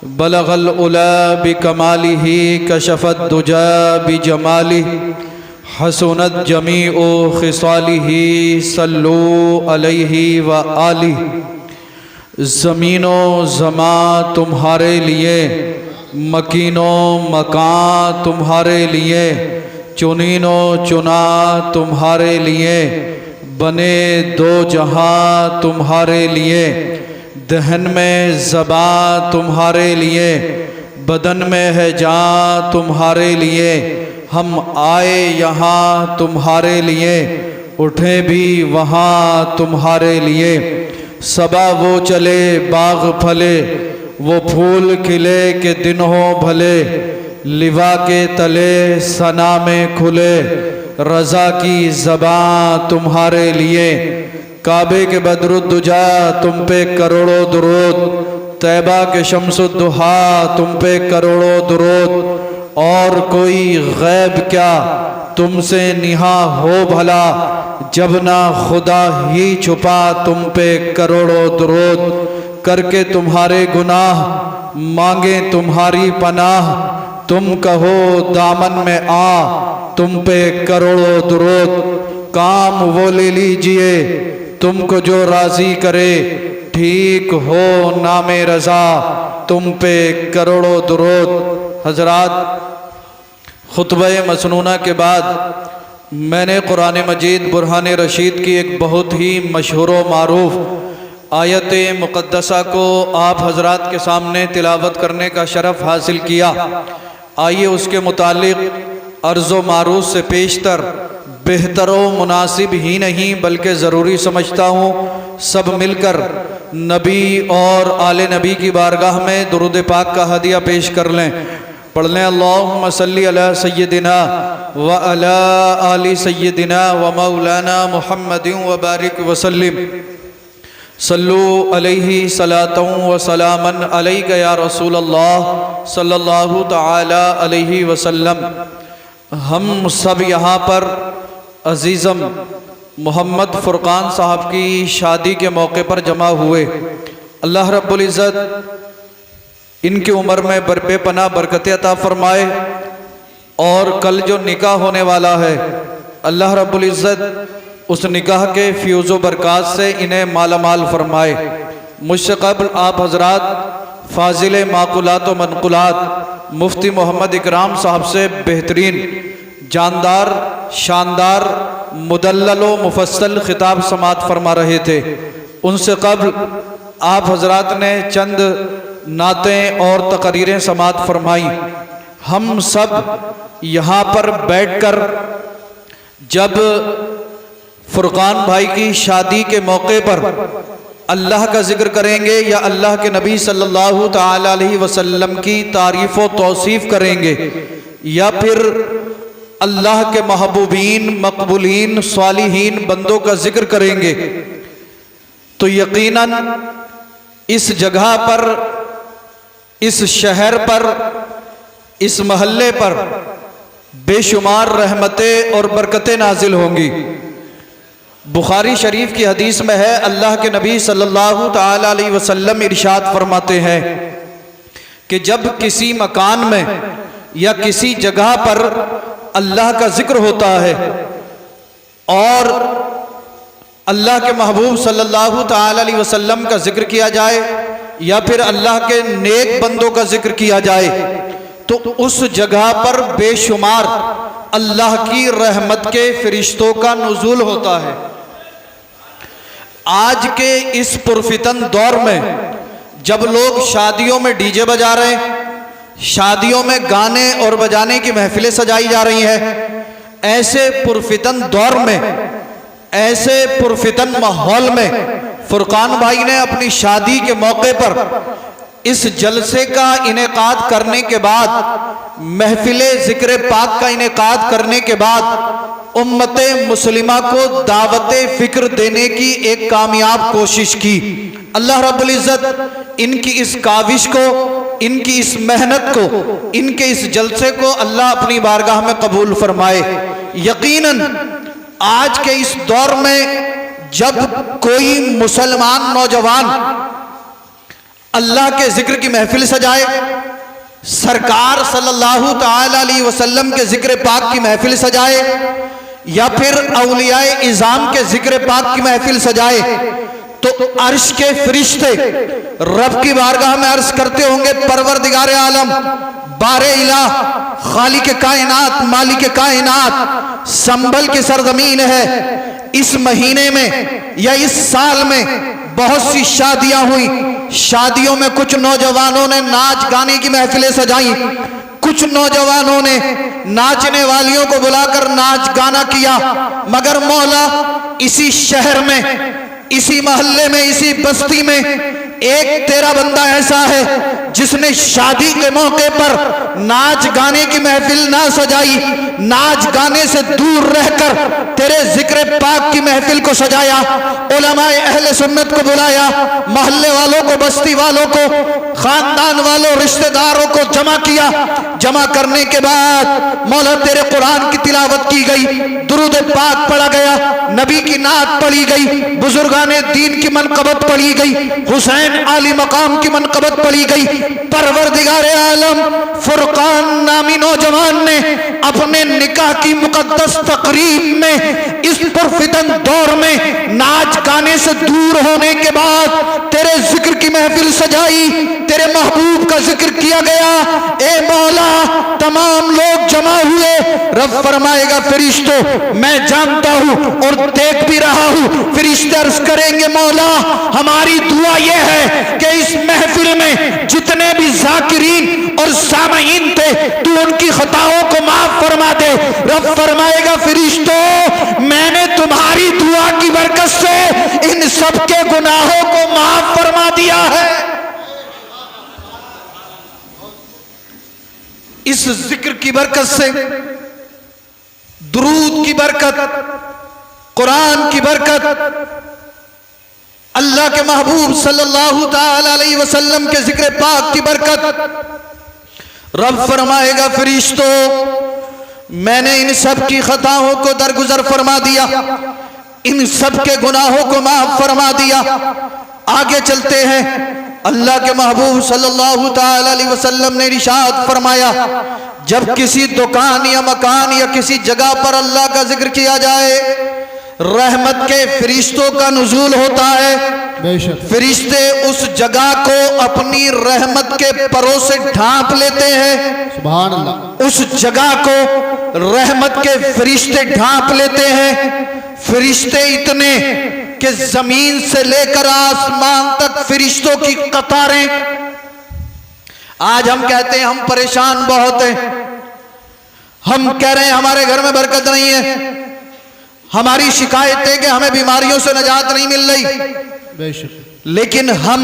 बलगल उला बिकमालिही कशफत दुजा बिजमालिही हसनत जमीओ खिसालिही सल्लू अलैहि व आलिही। ज़मीनो ज़मा तुम्हारे लिए, मकीनो मकां तुम्हारे लिए, चुनीनो चुना तुम्हारे लिए, बने दो जहां तुम्हारे लिए। दहन में ज़बां तुम्हारे लिए, बदन में है जान तुम्हारे लिए। हम आए यहाँ तुम्हारे लिए, उठे भी वहाँ तुम्हारे लिए। सबा वो चले बाग फले, वो फूल खिले के दिन हो भले। लिवा के तले सना में खुले, रज़ा की ज़बां तुम्हारे लिए। काबे के बदरुद्दुजा तुम पे करोड़ों दुरूद, तैबा के शम्सुद्दुहा तुम पे करोड़ों दुरूद। और कोई गैब क्या तुमसे निहा हो भला, जब ना खुदा ही छुपा तुम पे करोड़ों दुरूद। करके तुम्हारे गुनाह मांगे तुम्हारी पनाह, तुम कहो दामन में आ तुम पे करोड़ों दुरूद। काम वो ले लीजिए तुमको जो राज़ी करे, ठीक हो नामे रज़ा तुम पे करोड़ों दुरूद। हज़रात, खुतबे मसनूना के बाद मैंने कुरान मजीद बुरहान रशीद की एक बहुत ही मशहूर व मारूफ आयत मुक़द्दसा को आप हज़रात के सामने तिलावत करने का शरफ़ हासिल किया। आइए उसके मुतालिक अर्ज़ व मारूफ से पेशतर बेहतर व मुनासिब ही नहीं बल्कि ज़रूरी समझता हूँ सब मिलकर नबी और आले नबी की बारगाह में दुरूद पाक का हदिया पेश कर लें। पढ़ लें अल्लाहुम्मा सल्ली अला सय्यदिना व अला आलि सय्यदिना व मौलाना मुहम्मदिन व बारिक वसल्लिम। सल्लू अलैहि सलातन व सलामन अलैका या रसूल अल्लाह सल्लल्लाहु तआला अलैहि वसल्लम। हम सब यहाँ पर अज़ीज़म मोहम्मद फ़ुरक़ान साहब की शादी के मौके पर जमा हुए। अल्लाह रब्बुल इज़्ज़त इनकी उम्र में बेपनाह बरकत अता फ़रमाए और कल जो निकाह होने वाला है अल्लाह रब्बुल इज़्ज़त उस निकाह के फ्यूज़ व बरक़ात से इन्हें मालामाल फ़रमाए। मुझसे क़ब्ल आप हज़रात फ़ाज़िल माक़ुलात व मनक़ुलात मुफ्ती मोहम्मद इकराम साहब से बेहतरीन जानदार शानदार मुदल्लल व मुफ़स्सल ख़िताब समात फ़रमा रहे थे। उनसे क़ब्ल आप हज़रात ने चंद नातें और तकरीरें समात फरमाई। हम सब यहाँ पर बैठकर जब फ़ुरक़ान भाई की शादी के मौके पर अल्लाह का ज़िक्र करेंगे या अल्लाह के नबी सल्लल्लाहु तआला अलैहि वसल्लम की तारीफ़ व तौसीफ़ करेंगे या फिर अल्लाह के महबूबीन मकबूलीन स्वालिहीन बंदों का ज़िक्र करेंगे, तो यकीनन इस जगह पर, इस शहर पर, इस महल्ले पर बेशुमार रहमतें और बरकतें नाजिल होंगी। बुखारी शरीफ की हदीस में है, अल्लाह के नबी सल्लल्लाहु तआला अलैहि वसल्लम इरशाद फरमाते हैं कि जब किसी मकान में या किसी जगह पर अल्लाह का जिक्र होता है और अल्लाह के महबूब सल्लल्लाहु तआला अलैहि वसल्लम का जिक्र किया जाए या फिर अल्लाह के नेक बंदों का जिक्र किया जाए, तो उस जगह पर बेशुमार अल्लाह की रहमत के फरिश्तों का नुज़ूल होता है। आज के इस पुरफितन दौर में जब लोग शादियों में डीजे बजा रहे हैं, शादियों में गाने और बजाने की महफिलें सजाई जा रही हैं, ऐसे पुरफितन दौर में, ऐसे पुरफितन माहौल में फ़ुरक़ान भाई ने अपनी शादी के मौके पर इस जलसे का इनेकाद करने के बाद, महफिले ज़िक्र पाक का इनेकाद करने के बाद उम्मते मुस्लिमा को दावत फ़िक्र देने की एक कामयाब कोशिश की। अल्लाह रब्बुल इज़्ज़त इनकी इस काविश को, इनकी इस मेहनत को, इनके इस जलसे को अल्लाह अपनी बारगाह में कबूल फरमाए। यकीनन आज के इस दौर में जब कोई मुसलमान नौजवान अल्लाह के जिक्र की महफिल सजाए, सरकार सल्लल्लाहु ताला अलैहि वसल्लम के जिक्र पाक की महफिल सजाए, या फिर औलियाए इज़ाम के जिक्र पाक की महफिल सजाए, तो अर्श के फरिश्ते रब की बारगाह में अर्ज करते होंगे, परवरदिगार आलम, बारे इलाह, खालिक कायनात, मालिक कायनात, संभल की सरजमीन है, इस महीने में या इस साल में बहुत सी शादियां हुई, शादियों में कुछ नौजवानों ने नाच गाने की महफिलें सजाई, कुछ नौजवानों ने नाचने वालियों को बुलाकर नाच गाना किया, मगर मौला इसी शहर में, इसी मोहल्ले में, इसी बस्ती में एक तेरा बंदा ऐसा है जिसने शादी के मौके पर नाच गाने की महफिल ना सजाई, नाच गाने से दूर रहकर तेरे जिक्र पाक की महफिल को सजाया, उलमाए अहले सुन्नत को बुलाया, मोहल्ले वालों को, बस्ती वालों को, खानदान वालों, रिश्तेदारों को जमा किया। जमा करने के बाद मौला तेरे कुरान की तिलावत की गई, दुरूद पाक पढ़ा गया, नबी की नात पढ़ी गई, बुजुर्गाने दीन की मनकबत पढ़ी गई, हुसैन आली मकाम की मनकबत पढ़ी गई। परवरदिगार आलम फुरकान नामी नौजवान ने अपने निकाह की मुकद्दस तकरीब में इस पुरफितन दौर में नाच गाने से दूर होने के बाद तेरे जिक्र की महफिल सजाई, तेरे महबूब का जिक्र किया गया। ए मौला, तमाम लोग जमा हुए, रब फरमाएगा फरिश्तों मैं जानता हूं और देख भी रहा हूं। फरिश्ते अर्ज करेंगे मौला हमारी दुआ यह है कि इस महफिल में जितने भी जाकिरीन और सामईन थे तू उनकी खताओं को माफ फरमा दे। रब फरमाएगा फरिश्तों मैंने तुम्हारी दुआ की बरकत से इन सबके गुनाहों को माफ फरमा दिया है। इस जिक्र की बरकत से, दुरूद की बरकत, कुरान की बरकत, अल्लाह के महबूब सल्लल्लाहु ताला अलैहि वसल्लम के जिक्र पाक की बरकत, रब फरमाएगा फरिश्तों मैंने इन सब की खताओं को दरगुजर फरमा दिया, इन सब के गुनाहों को माफ फरमा दिया। आगे चलते हैं, अल्लाह के महबूब सल्लल्लाहु ताला अलैहि वसल्लम ने इरशाद फरमाया जब किसी दुकान या मकान या किसी जगह पर अल्लाह का जिक्र किया जाए रहमत के फरिश्तों का नुज़ूल होता है। फरिश्ते उस जगह को अपनी रहमत के परों से ढांप लेते हैं। सुभान अल्लाह। उस जगह को रहमत के फरिश्ते ढांप लेते हैं। फरिश्ते इतने कि जमीन से लेकर आसमान तक फरिश्तों की कतारें। आज हम कहते हैं हम परेशान बहुत हैं, हम कह रहे हैं हमारे घर में बरकत नहीं है, हमारी शिकायत है कि हमें बीमारियों से निजात नहीं मिल रही, लेकिन हम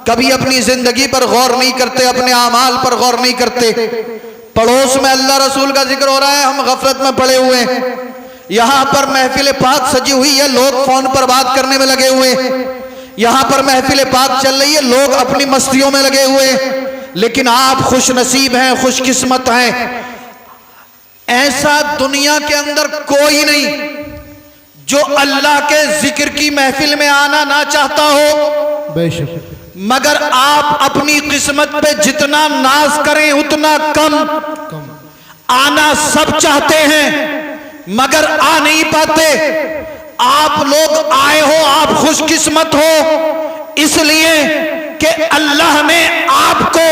कभी अपनी जिंदगी पर गौर नहीं करते, अपने आमाल पर गौर नहीं करते। पड़ोस में अल्लाह रसूल का जिक्र हो रहा है, हम गफलत में पड़े हुए हैं। यहाँ पर महफिल पाक सजी हुई है, लोग फोन पर बात करने में लगे हुए हैं। यहाँ पर महफिल पाक चल रही है, लोग अपनी मस्तियों में लगे हुए हैं। लेकिन आप खुश नसीब हैं, खुशकिस्मत हैं। ऐसा दुनिया के अंदर कोई नहीं जो अल्लाह के जिक्र की महफिल में आना ना चाहता हो। बेशक। मगर आप अपनी किस्मत पे जितना नाज करें उतना कम। आना सब चाहते हैं मगर आ नहीं पाते। आप लोग आए हो, आप खुशकिस्मत हो इसलिए कि अल्लाह ने आपको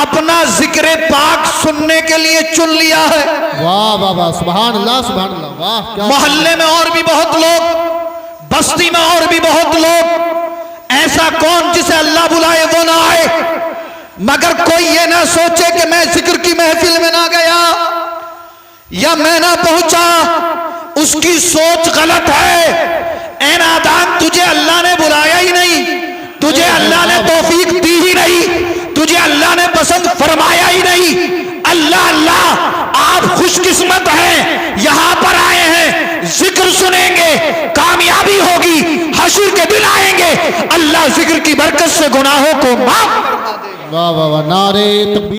अपना जिक्र पाक सुनने के लिए चुन लिया है। वाह वाह वाह, सुभान अल्लाह, सुभान अल्लाह, वाह। मोहल्ले में और भी बहुत लोग, बस्ती में और भी बहुत लोग, ऐसा कौन जिसे अल्लाह बुलाए वो ना आए। मगर कोई ये ना सोचे कि मैं जिक्र की महफिल में ना गया या मैं ना पहुंचा, उसकी सोच गलत है। ऐ नादान, तुझे अल्लाह ने बुलाया ही नहीं, तुझे अल्लाह ने तौफीक दी ही नहीं, तुझे अल्लाह ने पसंद फरमाया ही नहीं। अल्लाह अल्लाह, आप खुशकिस्मत हैं, यहाँ पर आए हैं, जिक्र सुनेंगे, कामयाबी होगी, हशर के दिन आएंगे, अल्लाह जिक्र की बरकत से गुनाहों को माफ। वाह वाह वाह, नारे तकबीर।